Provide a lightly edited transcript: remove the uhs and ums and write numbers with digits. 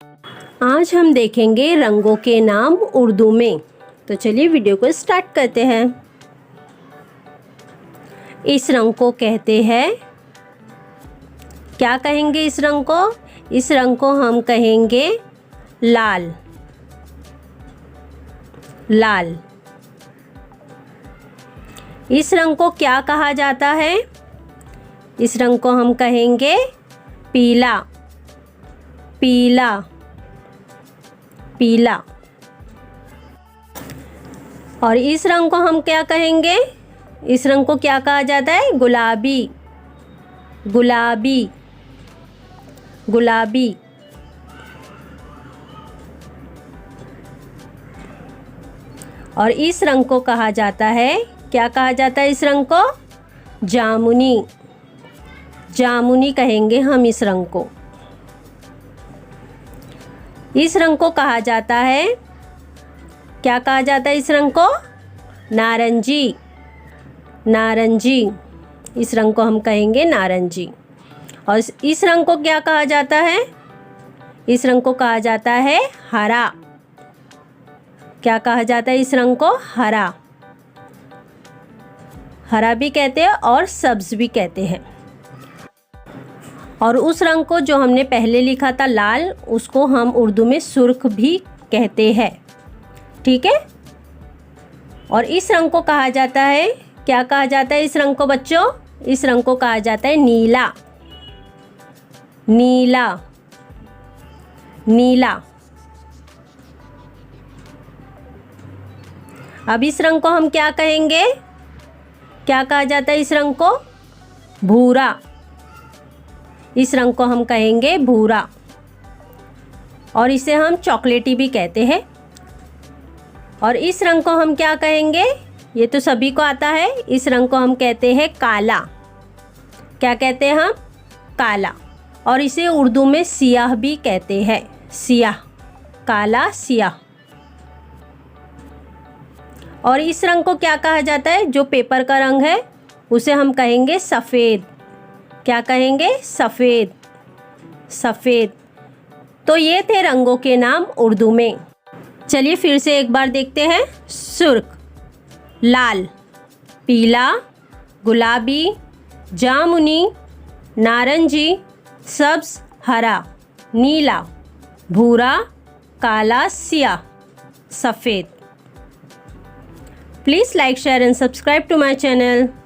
आज हम देखेंगे रंगों के नाम उर्दू में। तो चलिए वीडियो को स्टार्ट करते हैं। इस रंग को कहते हैं, क्या कहेंगे इस रंग को? इस रंग को हम कहेंगे लाल। लाल। इस रंग को क्या कहा जाता है? इस रंग को हम कहेंगे पीला। पीला। पीला। और इस रंग को हम क्या कहेंगे? इस रंग को क्या कहा जाता है? गुलाबी। गुलाबी। गुलाबी। और इस रंग को कहा जाता है, क्या कहा जाता है इस रंग को? जामुनी। जामुनी कहेंगे हम इस रंग को। इस रंग को कहा जाता है, क्या कहा जाता है इस रंग को? नारंगी। नारंगी। इस रंग को हम कहेंगे नारंगी। और इस रंग को क्या कहा जाता है? इस रंग को कहा जाता है हरा। क्या कहा जाता है इस रंग को? हरा। हरा भी कहते हैं और सब्ज भी कहते हैं। और उस रंग को जो हमने पहले लिखा था लाल, उसको हम उर्दू में सुर्ख भी कहते हैं। ठीक है। और इस रंग को कहा जाता है, क्या कहा जाता है इस रंग को बच्चों? इस रंग को कहा जाता है नीला। नीला। नीला। अब इस रंग को हम क्या कहेंगे? क्या कहा जाता है इस रंग को? भूरा। इस रंग को हम कहेंगे भूरा। और इसे हम चॉकलेटी भी कहते हैं। और इस रंग को हम क्या कहेंगे? ये तो सभी को आता है। इस रंग को हम कहते हैं काला। क्या कहते हैं हम? काला। और इसे उर्दू में सियाह भी कहते हैं। सियाह। काला, सियाह। और इस रंग को क्या कहा जाता है? जो पेपर का रंग है उसे हम कहेंगे सफ़ेद। क्या कहेंगे? सफ़ेद। सफ़ेद। तो ये थे रंगों के नाम उर्दू में। चलिए फिर से एक बार देखते हैं। सुर्ख, लाल, पीला, गुलाबी, जामुनी, नारंगी, सब्ज, हरा, नीला, भूरा, काला, सियाह, सफ़ेद। Please like, share and subscribe to my channel.